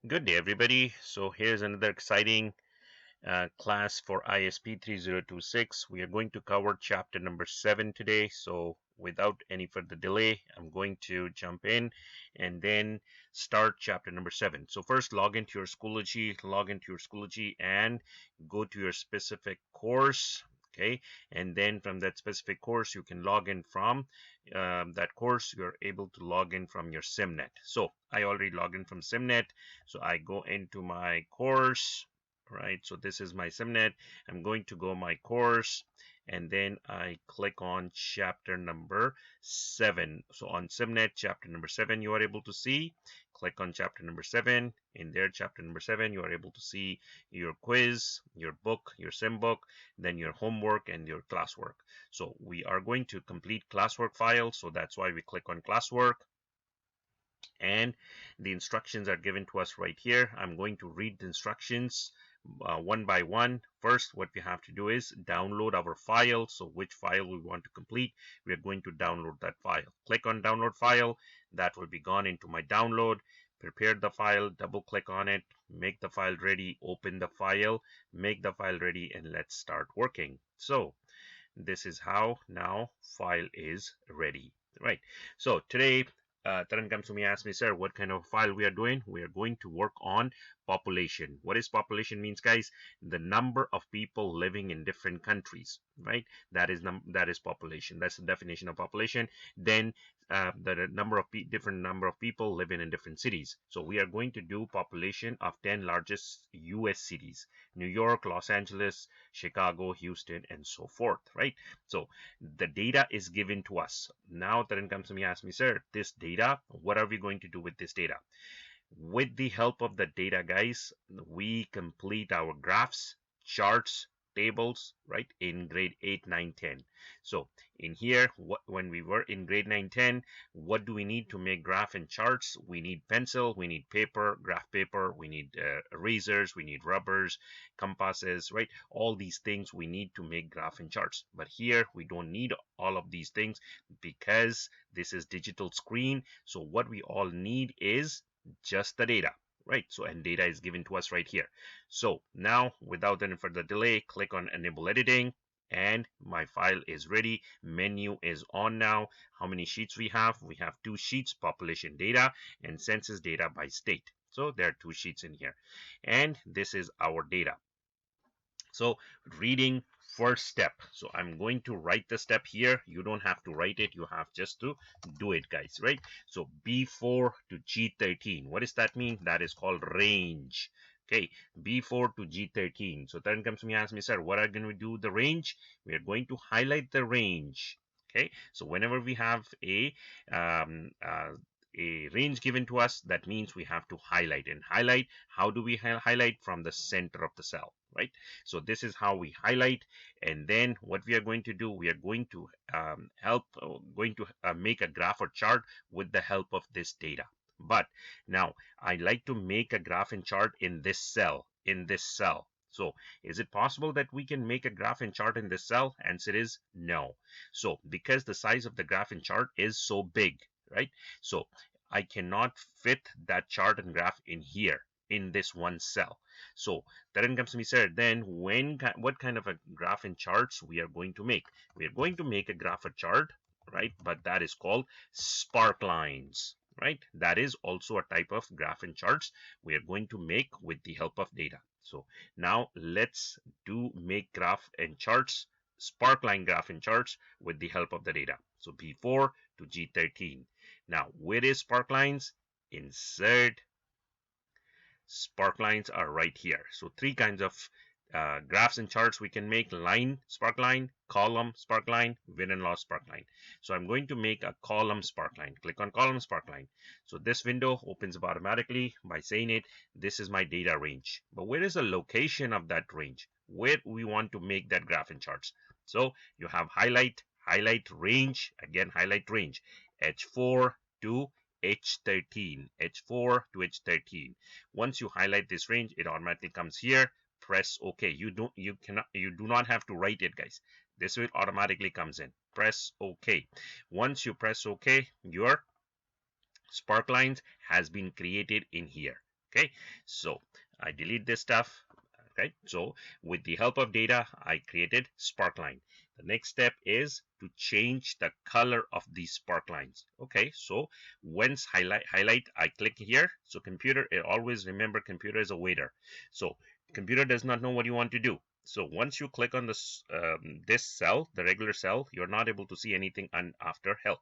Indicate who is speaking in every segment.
Speaker 1: Good day, everybody. So here's another exciting class for ISP 3026. We are going to cover chapter number 7 today. So without any further delay, I'm going to jump in and then start chapter number 7. So first, log into your Schoology, and go to your specific course. Okay, and then from that specific course, you can log in from that course. You're able to log in from your SIMnet. So I already logged in from SIMnet. So I go into my course, right? So this is my SIMnet. I'm going to go my course, and then I click on chapter number 7. So on SIMnet, chapter number 7, you are able to see. Click on chapter number 7. In there, chapter number 7, you are able to see your quiz, your book, your sim book, then your homework and your classwork. So we are going to complete classwork file. So that's why we click on classwork, and the instructions are given to us right here. I'm going to read the instructions one by one. First, what we have to do is download our file. So which file we want to complete, we are going to download that file. Click on download file. That will be gone into my download. Prepare the file, double click on it, make the file ready, open the file, make the file ready, and let's start working. So this is how now file is ready, right? So today Taran comes to me, asks me, sir, what kind of file we are doing? We are going to work on population. What is population means, guys? The number of people living in different countries, right? That is population. That's the definition of population. Then the number of different number of people living in different cities. So we are going to do population of 10 largest U.S. cities: New York, Los Angeles, Chicago, Houston, and so forth, right? So the data is given to us. Now Taran comes to me, asks me, sir, this data, what are we going to do with this data? With the help of the data, guys, we complete our graphs, charts, tables, right, in grade 8, 9, 10. So in here, when we were in grade 9, 10, what do we need to make graph and charts? We need pencil, we need paper, graph paper, we need erasers, we need rubbers, compasses, right? All these things we need to make graph and charts. But here we don't need all of these things because this is digital screen. So what we all need is just the data, right? So, and data is given to us right here. So now, without any further delay, click on enable editing, and my file is ready. Menu is on now. How many sheets we have? We have 2 sheets: population data and census data by state. So there are 2 sheets in here, and this is our data. So reading first step. So I'm going to write the step here. You don't have to write it. You have just to do it, guys, right? So B4 to G13. What does that mean? That is called range. Okay, B4 to G13. So then comes to me, asks me, sir, what are going to do the range? We are going to highlight the range. Okay, so whenever we have um, uh, a range given to us, that means we have to highlight. And highlight, how do we highlight? From the center of the cell, right? So this is how we highlight. And then what we are going to do, we are going to make a graph or chart with the help of this data. But now I like to make a graph and chart in this cell, So is it possible that we can make a graph and chart in this cell? Answer is no. So because the size of the graph and chart is so big, right? So I cannot fit that chart and graph in here in this one cell. So then comes to me, sir, then what kind of a graph and charts we are going to make? We are going to make a graph or chart, right? But that is called sparklines, right? That is also a type of graph and charts we are going to make with the help of data. So now let's make graph and charts, sparkline graph and charts with the help of the data. So B4 to G13. Now, where is sparklines? Insert sparklines are right here. So 3 kinds of graphs and charts we can make: line sparkline, column sparkline, win and loss sparkline. So I'm going to make a column sparkline. Click on column sparkline. So this window opens up automatically by saying it, this is my data range. But where is the location of that range? Where we want to make that graph and charts? So you have highlight range, again highlight range, H4 to H13, H4 to H13. Once you highlight this range, it automatically comes here. Press OK. You do not have to write it, guys. This will automatically comes in. Press OK. Once you press OK, your sparklines has been created in here. Okay, so I delete this stuff. Right, so with the help of data, I created sparkline. The next step is to change the color of these sparklines. Okay, so once highlight, I click here. So computer, always remember, computer is a waiter. So computer does not know what you want to do. So once you click on this cell, the regular cell, you're not able to see anything after help.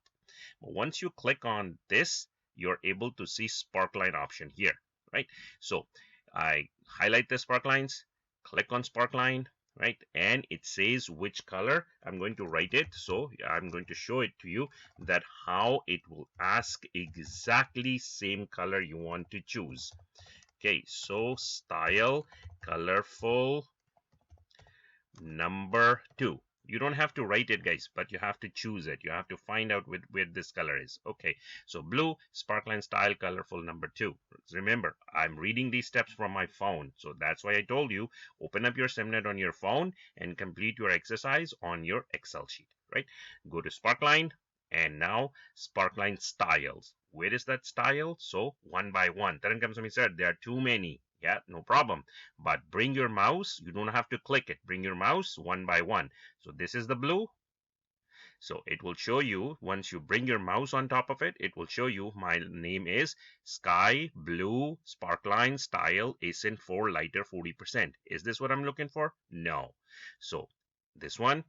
Speaker 1: But once you click on this, you're able to see sparkline option here, right? So I highlight the sparklines, click on sparkline, right? And it says which color. I'm going to write it. So I'm going to show it to you that how it will ask exactly same color you want to choose. Okay, so style, colorful, number 2. You don't have to write it, guys, but you have to choose it. You have to find out where this color is. Okay, so blue, sparkline style, colorful, number 2. Remember, I'm reading these steps from my phone, so that's why I told you open up your SimNet on your phone and complete your exercise on your Excel sheet, right? Go to sparkline, and now sparkline styles. Where is that style? So one by one. Taran comes to me, sir, there are too many. Yeah, no problem. But bring your mouse. You don't have to click it. Bring your mouse one by one. So this is the blue. So it will show you, once you bring your mouse on top of it, it will show you my name is Sky Blue Sparkline Style ASIN 4 Lighter 40%. Is this what I'm looking for? No. So this one,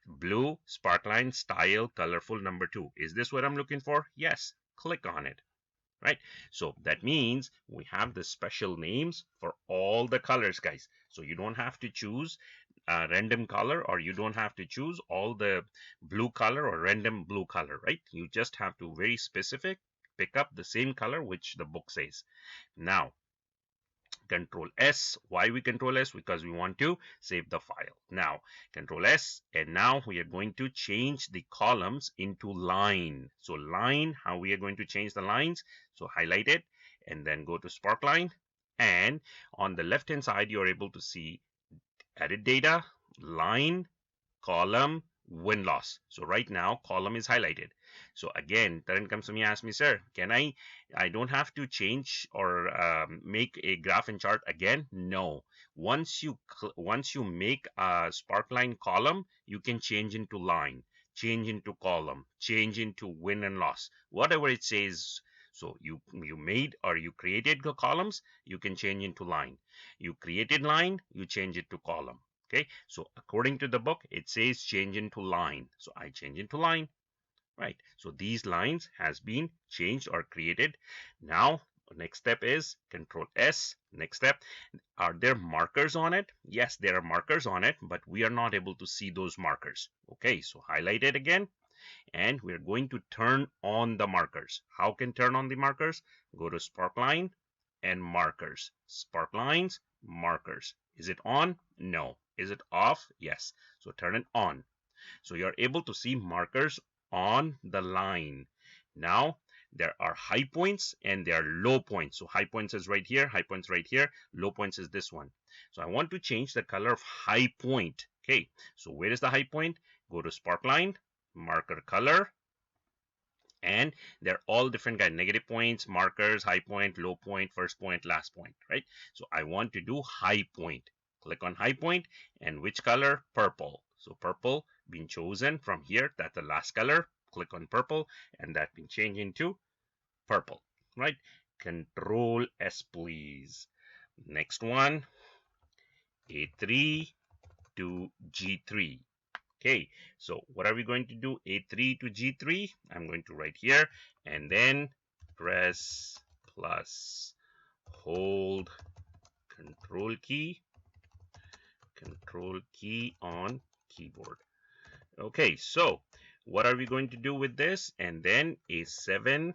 Speaker 1: Blue Sparkline Style Colorful number 2. Is this what I'm looking for? Yes. Click on it. Right, so that means we have the special names for all the colors, guys. So you don't have to choose a random color, or you don't have to choose all the blue color or random blue color, right? You just have to very specific pick up the same color which the book says. Now Control S. Why we Control S? Because we want to save the file. Now Control S, and now we are going to change the columns into line. So line, how we are going to change the lines? So highlight it and then go to Sparkline, and on the left hand side you're able to see edit data, line, column, win loss. So right now column is highlighted. So again, Taran comes to me, asks me, sir, can I don't have to change or make a graph and chart again? No. Once you make a sparkline column, you can change into line, change into column, change into win and loss, whatever it says. So you made or you created the columns, you can change into line. You created line, you change it to column. Okay, so according to the book, it says change into line. So I change into line, right? So these lines has been changed or created. Now, next step is Control S. Next step, are there markers on it? Yes, there are markers on it, but we are not able to see those markers. Okay, so highlight it again, and we're going to turn on the markers. How can turn on the markers? Go to Sparkline and markers. Sparklines, markers. Is it on? No. Is it off? Yes. So turn it on. So you're able to see markers on the line. Now there are high points and there are low points. So high points is right here, high points right here, low points is this one. So I want to change the color of high point. Okay, so where is the high point? Go to Sparkline, marker color, and they're all different kind, negative points, markers, high point, low point, first point, last point, right? So I want to do high point. Click on high point, and which color? Purple. So purple being chosen from here, that's the last color. Click on purple, and that been changed into purple, right? Control S, please. Next one, A3 to G3. Okay, so what are we going to do? A3 to G3. I'm going to write here, and then press plus hold control key on keyboard. Okay, so what are we going to do with this? And then A7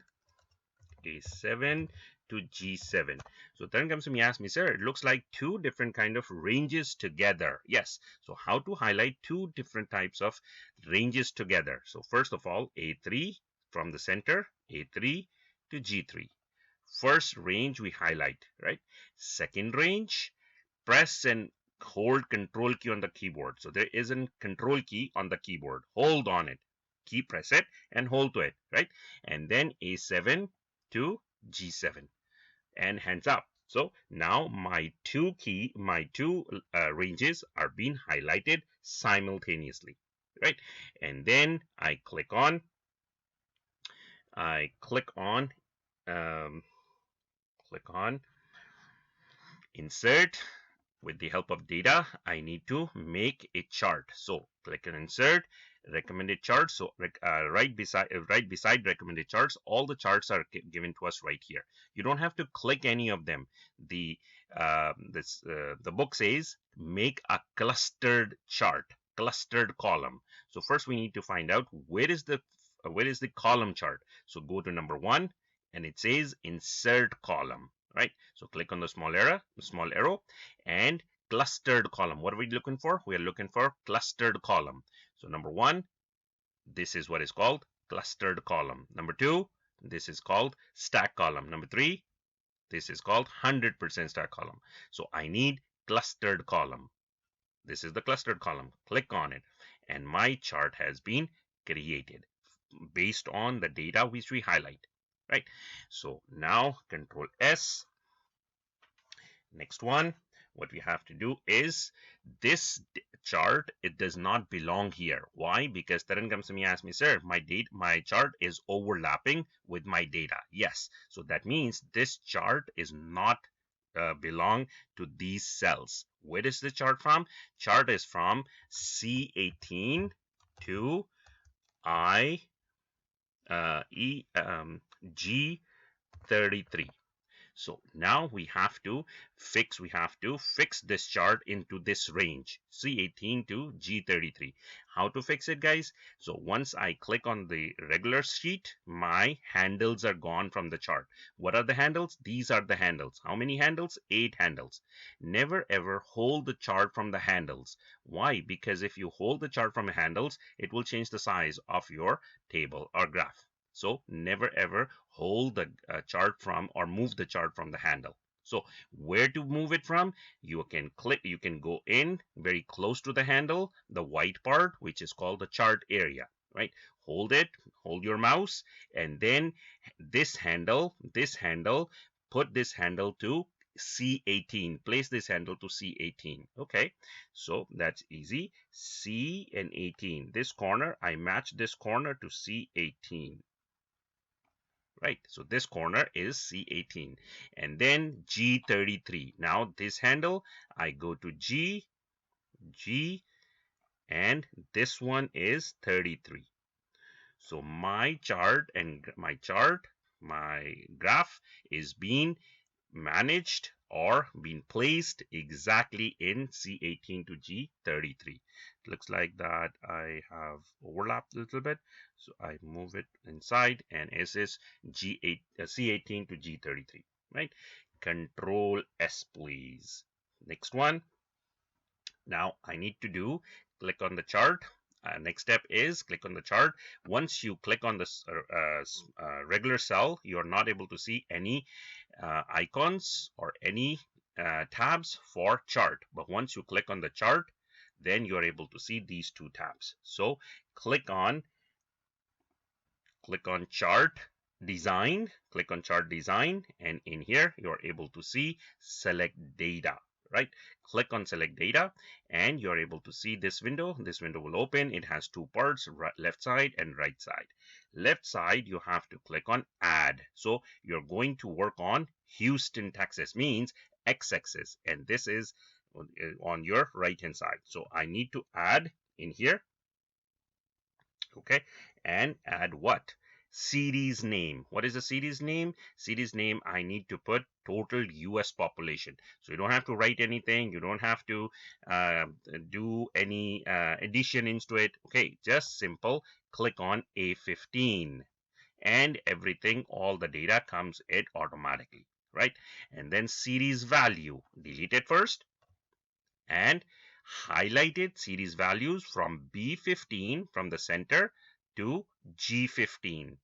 Speaker 1: to G7. So then comes to me, ask me, sir, it looks like two different kind of ranges together. Yes. So how to highlight two different types of ranges together? So first of all, A3 from the center, A3 to G3. First range we highlight, right? Second range, press and hold control key on the keyboard. So there is a control key on the keyboard. Hold on it. Key press it and hold to it, right? And then A7 to G7, and hands up. So now my two ranges are being highlighted simultaneously, right? And then I click on um, click on insert. With the help of data, I need to make a chart. So click on insert, recommended charts. So right beside recommended charts, all the charts are given to us right here. You don't have to click any of them. The book says make a clustered chart, clustered column. So first we need to find out where is the column chart. So go to number 1, and it says insert column, right? So click on the small arrow, and clustered column. What are we looking for? We are looking for clustered column. So number 1, this is what is called clustered column. Number 2, this is called stack column. Number 3, this is called 100% stack column. So I need clustered column. This is the clustered column. Click on it, and my chart has been created based on the data which we highlight, right? So now Control S. Next one, what we have to do is this chart, it does not belong here. Why? Because Taran comes to me and asks me, sir, my chart is overlapping with my data. Yes, so that means this chart is not belong to these cells. Where is the chart from? Chart is from C18 to G33. So now we have to fix this chart into this range, C18 to G33. How to fix it, guys? So once I click on the regular sheet, my handles are gone from the chart. What are the handles? These are the handles. How many handles? 8 handles. Never ever hold the chart from the handles. Why? Because if you hold the chart from the handles, it will change the size of your table or graph. So never ever hold the chart from or move the chart from the handle. So where to move it from? You can go in very close to the handle, the white part, which is called the chart area, right? Hold your mouse, and then this handle, put this handle to C18. Place this handle to C18. Okay, so that's easy. C and 18. This corner, I match this corner to C18. Right, so this corner is C18, and then G33. Now this handle, I go to G, and this one is 33. So my graph is being managed or been placed exactly in C18 to G33. It looks like that I have overlapped a little bit, so I move it inside, and it is C18 to G33, right? Control S, please. Next one. Now I need to click on the chart. Next step is click on the chart. Once you click on this regular cell, you're not able to see any icons or any tabs for chart. But once you click on the chart, then you're able to see these two tabs. So click on chart design, and in here you're able to see select data, right? Click on select data, and you're able to see this window. This window will open. It has two parts, left side and right side. Left side, you have to click on add. So you're going to work on Houston, Texas, means x-axis, and this is on your right hand side. So I need to add in here, okay, and add what? City's name. What is the city's name? City's name, I need to put total US population. So you don't have to write anything. You don't have to do any addition into it. Okay, just simple. Click on A15, and everything, all the data comes it automatically, right? And then series value, delete it first, and highlighted series values from B15 from the center to G15.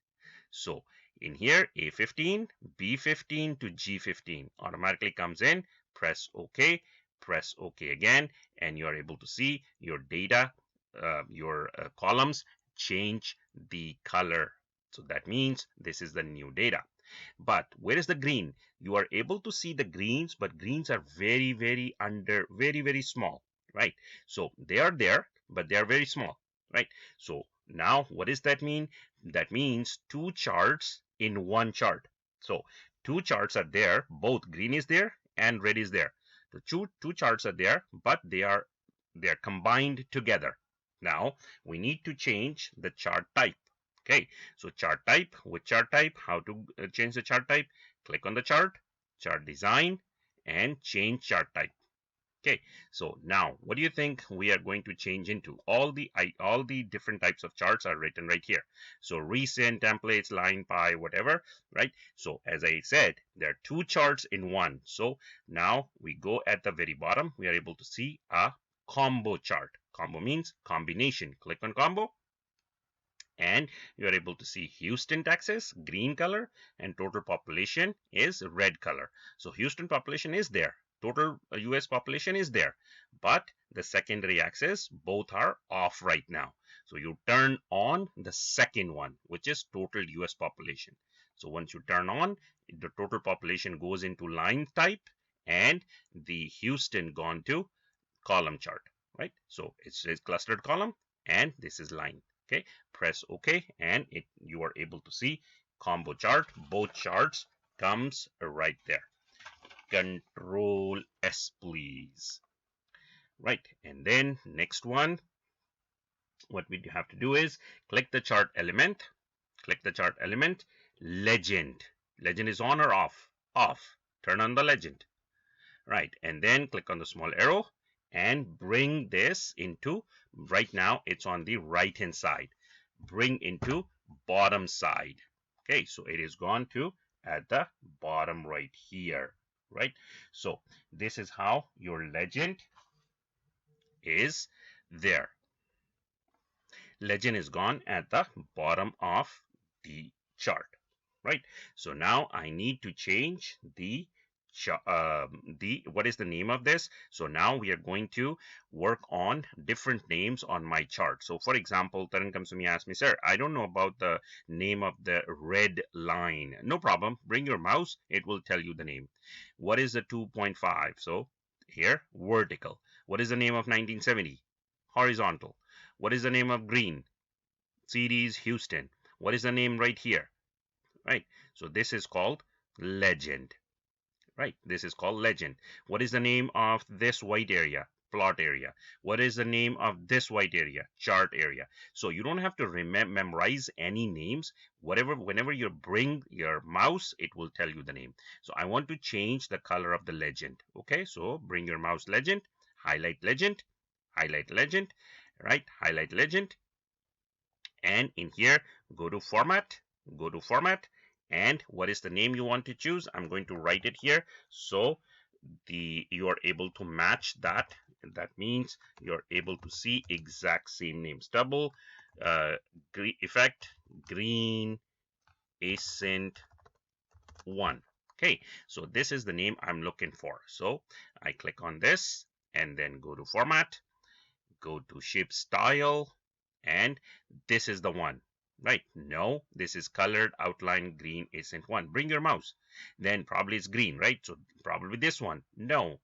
Speaker 1: So in here, A15, B15 to G15 automatically comes in. Press OK, press OK again, and you're able to see your data, your columns change the color. So that means this is the new data. But where is the green? You are able to see the greens, but greens are very small, right? So they are there, but they are very small, right? So now what does that mean? That means two charts in one chart. So two charts are there, both green is there and red is there. The two charts are there, but they are combined together. Now we need to change the chart type. Okay, so chart type, with chart type, how to change the chart type? Click on the chart, chart design, and change chart type. Okay, so now what do you think we are going to change into? All the different types of charts are written right here. So recent, templates, line, pie, whatever, right? So as I said, there are two charts in one. So now we go at the very bottom, we are able to see a combo chart. Combo means combination. Click on combo, and you are able to see Houston, Texas, green color, and total population is red color. So Houston population is there, total US population is there, but the secondary axis both are off right now. So you turn on the second one, which is total US population. So once you turn on, the total population goes into line type, and the Houston gone to column chart, right? So it says clustered column, and this is line. Okay, press OK, and you are able to see combo chart. Both charts comes right there. Control S, please. Right, and then next one, what we have to do is click the chart element, legend. Legend is on or off? Off. Turn on the legend. Right, and then click on the small arrow and bring this into, right now it's on the right hand side, bring into bottom side. Okay, so it is gone to at the bottom right here, right? So this is how your legend is there. Legend is gone at the bottom of the chart, right? So now I need to change the what is the name of this? So now we are going to work on different names on my chart. So for example, Taran comes to me and asks me, sir, I don't know about the name of the red line. No problem, bring your mouse, it will tell you the name. What is the 2.5? So here, vertical. What is the name of 1970? Horizontal. What is the name of green? Series Houston. What is the name right here? Right. So this is called legend. Right. This is called legend. What is the name of this white area? Plot area. What is the name of this white area? Chart area. So you don't have to memorize any names. Whenever you bring your mouse, it will tell you the name. So I want to change the color of the legend. Okay. So bring your mouse, legend, highlight legend, right? Highlight legend. And in here, go to format, and what is the name you want to choose? I'm going to write it here, so you are able to match that. That means you're able to see exact same names. Double effect green accent 1. Okay, so this is the name I'm looking for. So I click on this and then go to format, go to shape style, and this is the one, right? No, this is colored outline green accent 1. Bring your mouse, then probably it's green, right? So probably this one. No,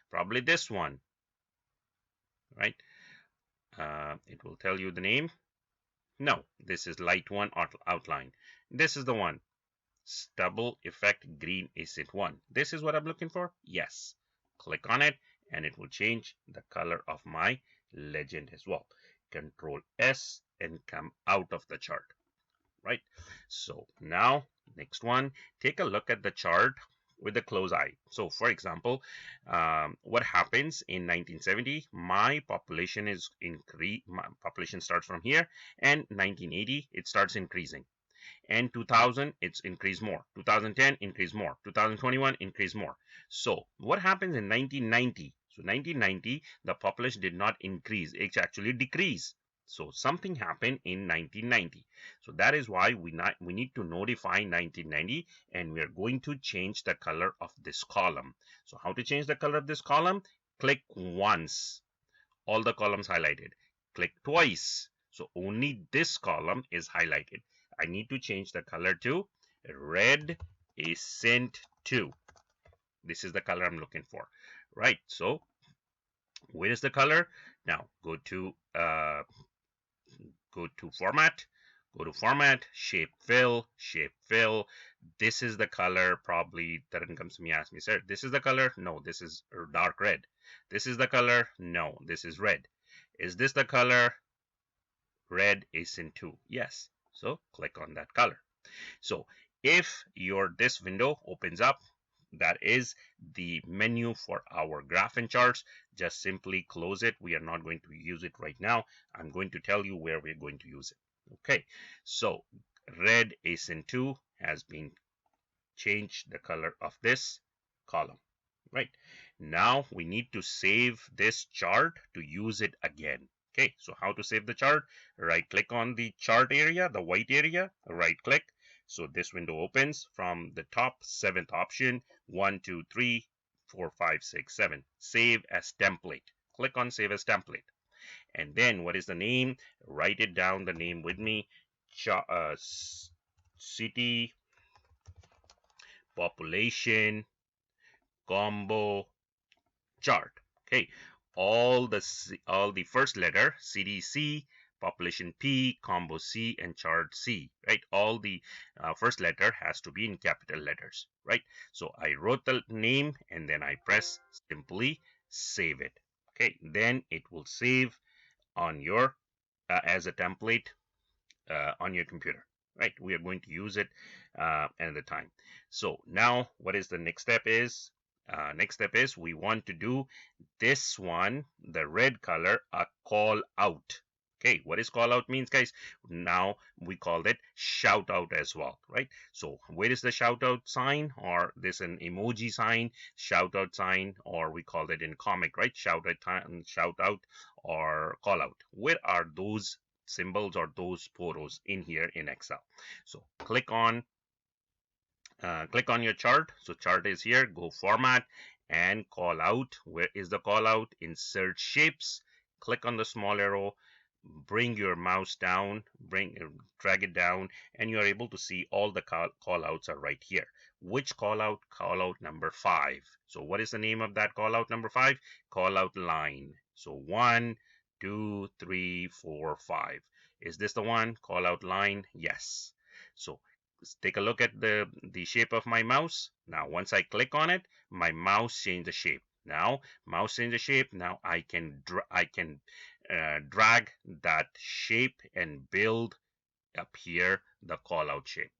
Speaker 1: probably this one, right? It will tell you the name. No, this is light 1 outline. This is the one, stubble effect green accent 1. This is what I'm looking for. Yes, click on it and it will change the color of my legend as well. Control S and come out of the chart, right? So now next one, take a look at the chart with a close eye. So for example, what happens in 1970? My population starts from here, and 1980 it starts increasing, and 2000 it's increased more, 2010 increased more, 2021 increased more. So what happens in 1990? So 1990 the population did not increase, it actually decreased. So something happened in 1990. So that is why we need to notify 1990, and we are going to change the color of this column. So how to change the color of this column? Click once, all the columns highlighted. Click twice, so only this column is highlighted. I need to change the color to red ascent 2. This is the color I'm looking for, right? So where is the color? Now go to format, shape fill, This is the color. Probably Taran comes to me, asks me, sir, this is the color? No, this is dark red. This is the color? No, this is red. Is this the color? Red is in 2. Yes. So click on that color. So if this window opens up, that is the menu for our graph and charts. Just simply close it. We are not going to use it right now. I'm going to tell you where we're going to use it. Okay, so red ASIN 2 has been changed, the color of this column. Right, now we need to save this chart to use it again. Okay, so how to save the chart? Right click on the chart area, the white area, right click. So this window opens from the top, 7th option, 1, 2, 3, 4, 5, 6, 7. Save as template. Click on save as template. And then what is the name? Write it down, the name with me. City population combo chart. Okay, all the first letter, CDC, population P, combo C, and chart C, right? All the first letter has to be in capital letters, right? So I wrote the name and then I press simply save it. Okay, then it will save on your as a template on your computer, right? We are going to use it another time. So now what is the next step is? Next step is we want to do this one, the red color, a call out. Okay, what is call out means, guys? Now we called it shout out as well, right? So where is the shout out sign, or this an emoji sign, shout out sign, or we call it in comic, right? Shout out or call out. Where are those symbols or those photos in here in Excel? So click on your chart. So chart is here. Go format and call out. Where is the call out? Insert shapes. Click on the small arrow. Bring your mouse down. Drag it down, and you are able to see all the call outs are right here. Which call out? Call out number 5. So what is the name of that call out number 5? Call out line. So 1, 2, 3, 4, 5. Is this the one? Call out line? Yes. So take a look at the shape of my mouse. Now once I click on it, my mouse changed the shape. Now mouse changed the shape. Now I can drag that shape and build up here the call out shape.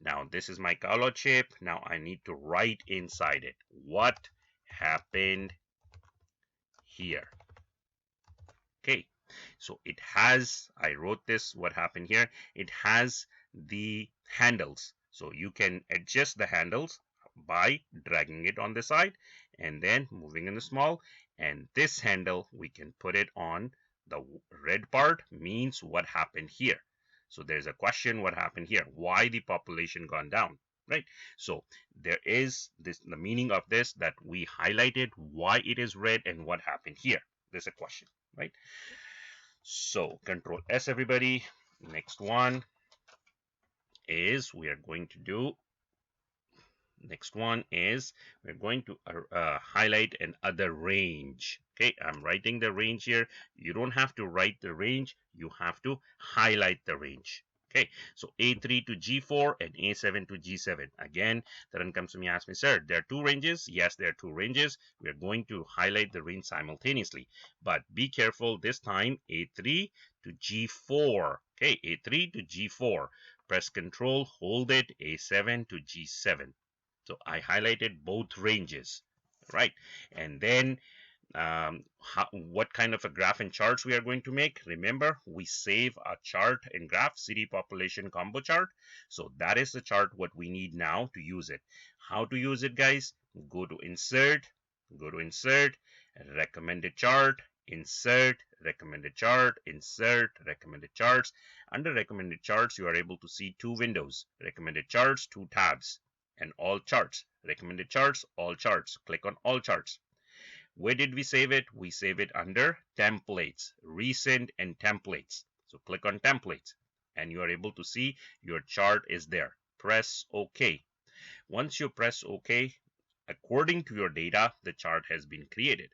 Speaker 1: Now this is my call out shape. Now I need to write inside it what happened here. Okay, so it has, I wrote this, what happened here, it has the handles. So you can adjust the handles by dragging it on the side and then moving in the small. And this handle, we can put it on the red part, means what happened here. So there's a question, what happened here? Why the population gone down, right? So there is this, the meaning of this, that we highlighted why it is red and what happened here. There's a question, right? So Control S, everybody. Next one is we are going to do, next one is we're going to highlight an other range. Okay, I'm writing the range here. You don't have to write the range, you have to highlight the range. Okay, so A3 to G4 and A7 to G7. Again, Taran comes to me, asks me, sir, there are 2 ranges. Yes, there are 2 ranges. We are going to highlight the range simultaneously, but be careful this time. A3 to G4. Okay, A3 to G4. Press Control, hold it, A7 to G7. So I highlighted both ranges, right? And then what kind of a graph and charts we are going to make? Remember, we save a chart and graph, city population combo chart. So that is the chart what we need now to use it. How to use it, guys? Go to insert, recommended chart, insert, recommended chart, insert, recommended charts. Under recommended charts, you are able to see 2 windows, recommended charts, 2 tabs, and all charts, recommended charts, all charts. Click on all charts. Where did we save it? We save it under templates, recent and templates. So click on templates and you are able to see your chart is there. Press OK. Once you press OK, according to your data, the chart has been created,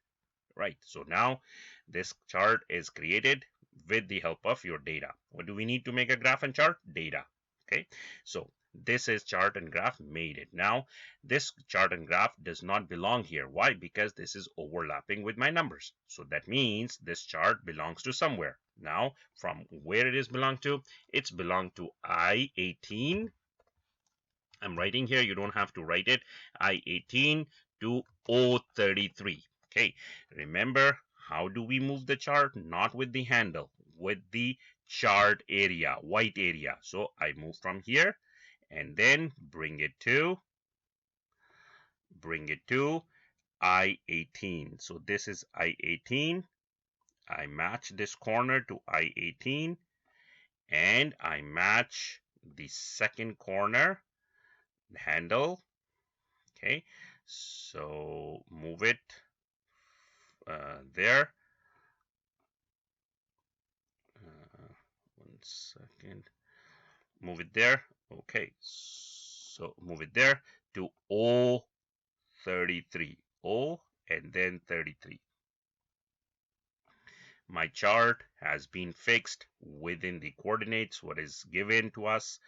Speaker 1: right? So now this chart is created with the help of your data. What do we need to make a graph and chart? Data. Okay, so this is chart and graph made it. Now this chart and graph does not belong here. Why? Because this is overlapping with my numbers. So that means this chart belongs to somewhere. Now from where it is belong to, it's belong to I-18. I'm writing here, you don't have to write it, I-18 to O-33. Okay, remember, how do we move the chart? Not with the handle, with the chart area, white area. So I move from here and then bring it to I-18. So this is I-18. I match this corner to I-18 and I match the second corner handle. Okay, so move it there. 1 second. Move it there. Okay, so move it there to O33. O and then 33. My chart has been fixed within the coordinates what is given to us,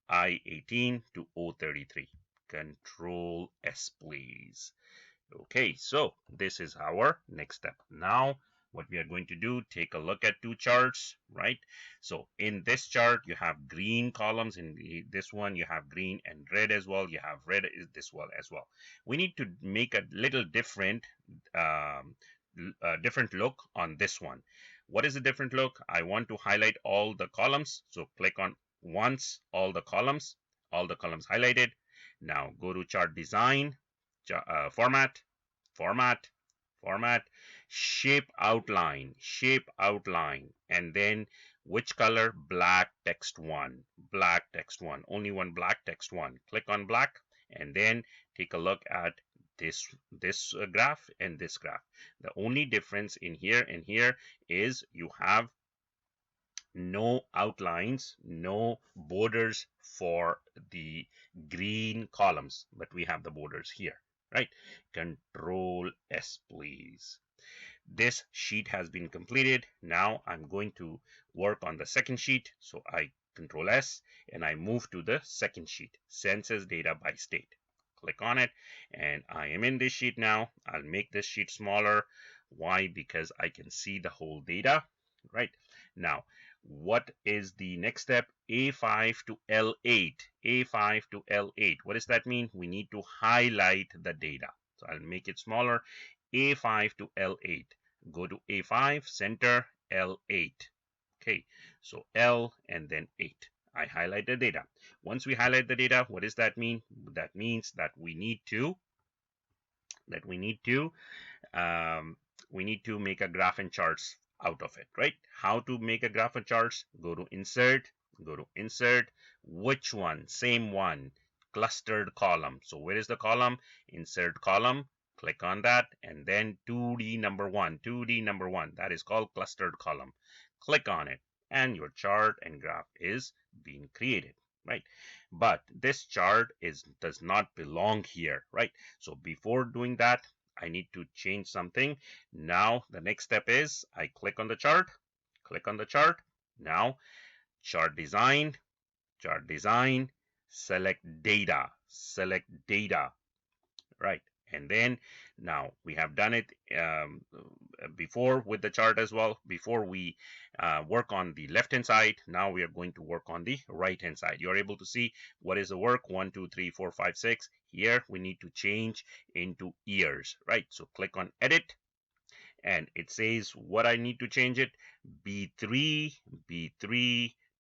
Speaker 1: I-18 to O33. Control S, please. Okay, so this is our next step. Now what we are going to do, take a look at two charts, right? So in this chart you have green columns, in this one you have green and red as well, you have red is this one as well. We need to make a little different different look on this one. What is the different look? I want to highlight all the columns, so click on once all the columns highlighted. Now go to chart design, format, shape outline, and then which color? Black text one, only one black text one. Click on black and then take a look at this graph and this graph. The only difference in here and here is you have no outlines, no borders for the green columns, but we have the borders here, right? Control S, please. This sheet has been completed. Now I'm going to work on the second sheet. So I Control S and I move to the second sheet, census data by state. Click on it and I am in this sheet now. I'll make this sheet smaller. Why? Because I can see the whole data, right? Now, what is the next step? A5 to L8. A5 to L8. What does that mean? We need to highlight the data. So I'll make it smaller. A5 to L8. Go to A5, center, L8. Okay, so L and then 8. I highlight the data. Once we highlight the data, what does that mean? That means that we need to make a graph and charts out of it, right? How to make a graph and charts? Go to insert, which one? Same one, clustered column. So where is the column? Insert column, click on that, and then 2D number one, that is called clustered column. Click on it and your chart and graph is being created, right? But this chart does not belong here, right? So before doing that, I need to change something. Now the next step is I click on the chart, now chart design, select data, right? And then now we have done it before with the chart as well. Before we work on the left hand side, now we are going to work on the right hand side. You're able to see what is the work. 1 2 3 4 5 6. Here we need to change into years, right? So click on edit and it says what I need to change it. B3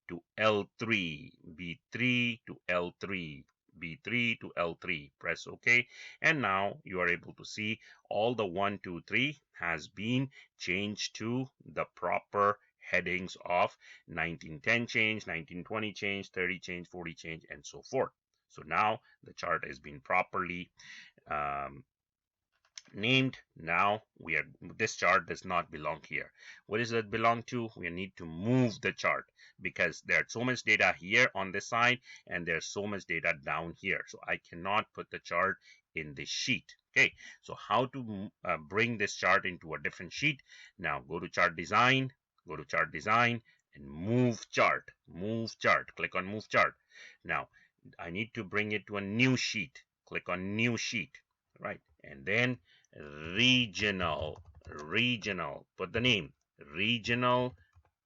Speaker 1: to L3, B3 to L3, B3 to L3. Press OK, and now you are able to see all the 1 2 3 has been changed to the proper headings of 1910 change, 1920 change, 30 change, 40 change, and so forth. So now the chart has been properly named. Now this chart does not belong here. What does it belong to? We need to move the chart because there's so much data here on this side and there's so much data down here, so I cannot put the chart in this sheet. Okay, so how to bring this chart into a different sheet? Now go to chart design, and move chart, click on move chart. Now I need to bring it to a new sheet. Click on new sheet, right? And then regional, put the name, regional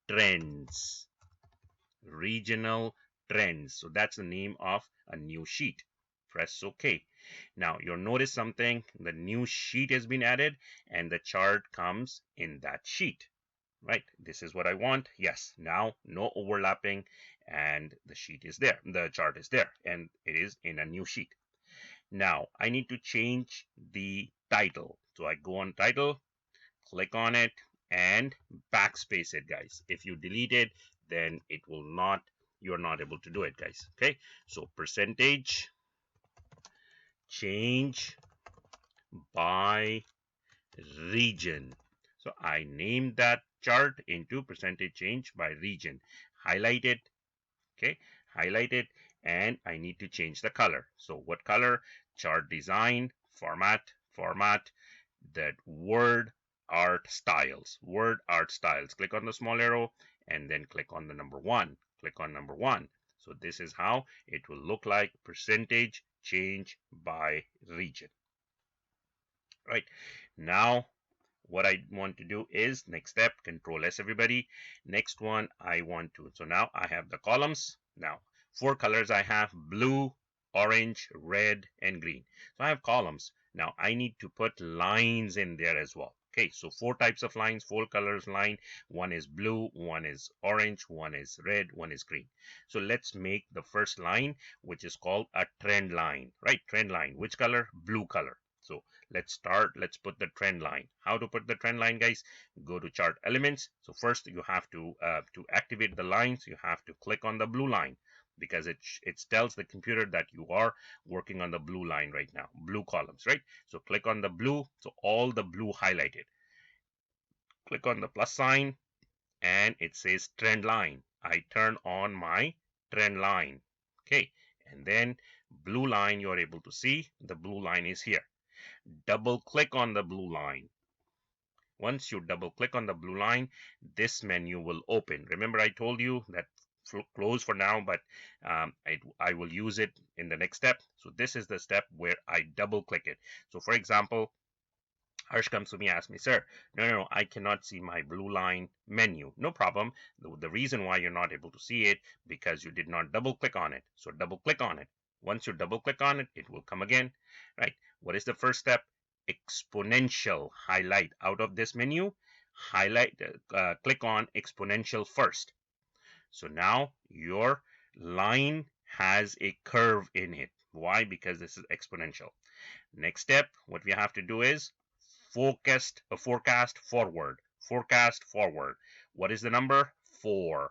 Speaker 1: trends, regional trends. So that's the name of a new sheet. Press OK. Now you'll notice something, the new sheet has been added and the chart comes in that sheet. Right, this is what I want. Yes, now no overlapping and the sheet is there, the chart is there, and it is in a new sheet. Now I need to change the title. So I go on title, click on it, and backspace it, guys. If you delete it, then it will not, you're not able to do it, guys. Okay, so percentage change by region. So I named that chart into percentage change by region. Highlight it, okay, highlight it, and I need to change the color. So what color? Chart design, format, that word art styles, click on the small arrow and then click on the number 1, click on number 1. So this is how it will look like, percentage change by region. Right, now what I want to do is, next step, Control S everybody. Next one I want to, so now I have the columns. Now 4 colors I have: blue, orange, red, and green. So I have columns. Now I need to put lines in there as well. Okay, so 4 types of lines, 4 colors line. One is blue, one is orange, one is red, one is green. So let's make the first line, which is called a trend line. Right, trend line. Which color? Blue color. So let's put the trend line. How to put the trend line, guys? Go to chart elements. So first you have to activate the lines, you have to click on the blue line, because it tells the computer that you are working on the blue line right now, blue columns, right? So click on the blue, so all the blue highlighted. Click on the plus sign and it says trend line. I turn on my trend line. Okay, and then blue line, you're able to see the blue line is here. Double click on the blue line. Once you double click on the blue line, this menu will open. Remember I told you that close for now, but I will use it in the next step. So this is the step where I double click it. So for example, Harsh comes to me, asks me, sir, no, I cannot see my blue line menu. No problem. The reason why you're not able to see it, because you did not double click on it. So double click on it. Once you double click on it, it will come again, right? What is the first step? Exponential. Highlight out of this menu, highlight, click on exponential first. So now your line has a curve in it. Why? Because this is exponential. Next step, what we have to do is forecast forward. Forecast forward. What is the number? 4.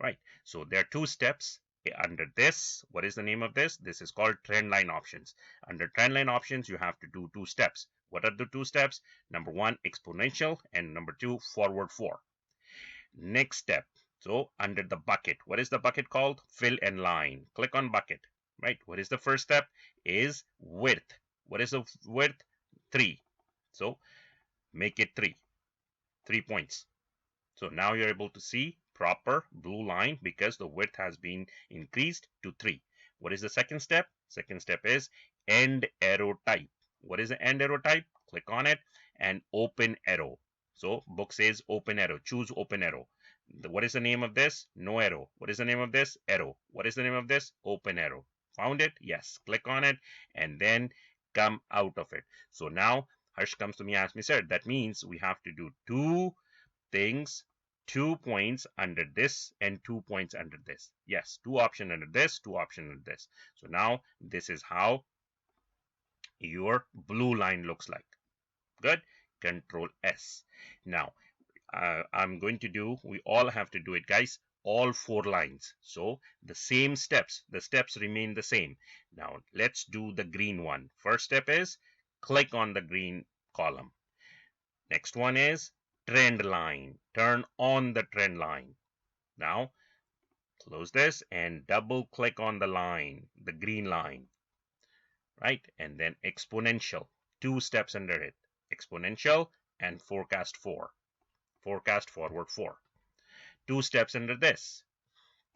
Speaker 1: Right. So there are 2 steps under this. What is the name of this? This is called trend line options. Under trend line options, you have to do 2 steps. What are the 2 steps? Number 1, exponential, and number 2, forward 4. Next step. So under the bucket, what is the bucket called? Fill and line. Click on bucket. Right. What is the first step? Is width. What is the width? 3. So make it 3 points. So now you're able to see proper blue line because the width has been increased to 3. What is the second step? Second step is end arrow type. What is the end arrow type? Click on it and open arrow. So book says open arrow. Choose open arrow. What is the name of this? No arrow. What is the name of this? Arrow. What is the name of this? Open arrow. Found it? Yes. Click on it and then come out of it. So now Harsh comes to me and asks me, sir, that means we have to do 2 things, 2 points under this and 2 points under this. Yes, 2 options under this, 2 options under this. So now this is how your blue line looks like. Good. Control S. Now I'm going to do, we all have to do it, guys, all 4 lines. So the same steps, the steps remain the same. Now let's do the green one. First step is click on the green column. Next one is trend line. Turn on the trend line. Now close this and double click on the line, the green line, right? And then exponential, 2 steps under it. Exponential and forecast 4. Forecast forward 4. 2 steps under this.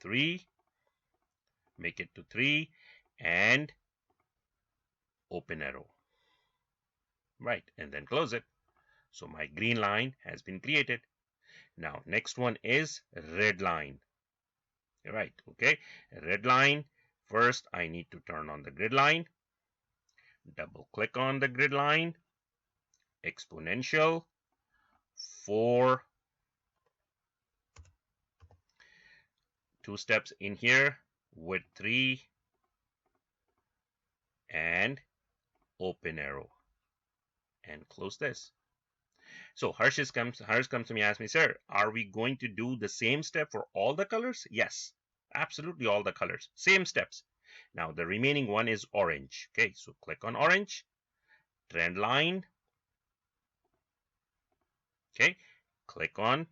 Speaker 1: 3, make it to 3 and open arrow. Right, and then close it. So my green line has been created. Now next one is red line. Right, okay, red line. First I need to turn on the grid line. Double click on the grid line. Exponential 4. 2 steps in here with 3 and open arrow and close this. So Harsh comes to me and asks me, sir, are we going to do the same step for all the colors? Yes, absolutely all the colors, same steps. Now the remaining one is orange. Okay, so click on orange, trend line. Okay, click on.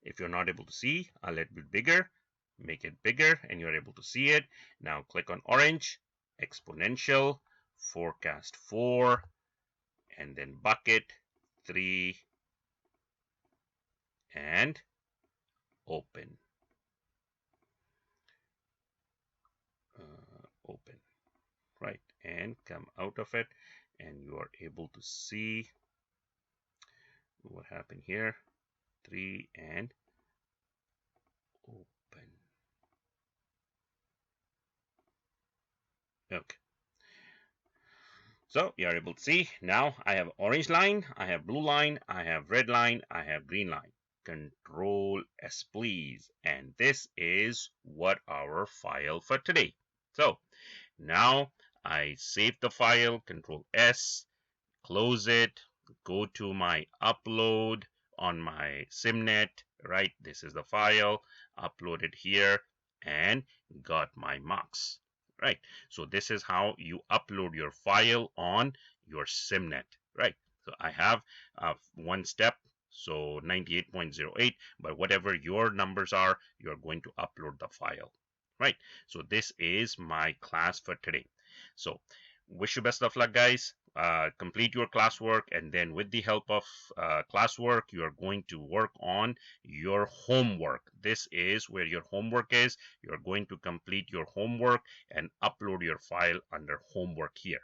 Speaker 1: If you're not able to see, a little bit bigger, make it bigger and you're able to see it. Now click on orange, exponential, forecast 4, and then bucket 3 and open. Open, right, and come out of it, and you are able to see what happened here. 3 and open. Okay. So you are able to see now I have orange line, I have blue line, I have red line, I have green line. Control S please. And this is what our file for today. So now I save the file, Control S, close it, go to my upload on my SimNet, right? This is the file, upload it here and got my marks. Right, so this is how you upload your file on your SimNet, right? So I have one step, so 98.08, but whatever your numbers are, you're going to upload the file, right? So this is my class for today. So wish you best of luck, guys. Complete your classwork, and then with the help of classwork, you are going to work on your homework. This is where your homework is. You're going to complete your homework and upload your file under homework here,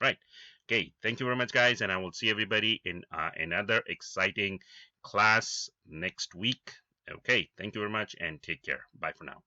Speaker 1: right? Okay, thank you very much, guys, and I will see everybody in another exciting class next week. Okay, thank you very much and take care. Bye for now.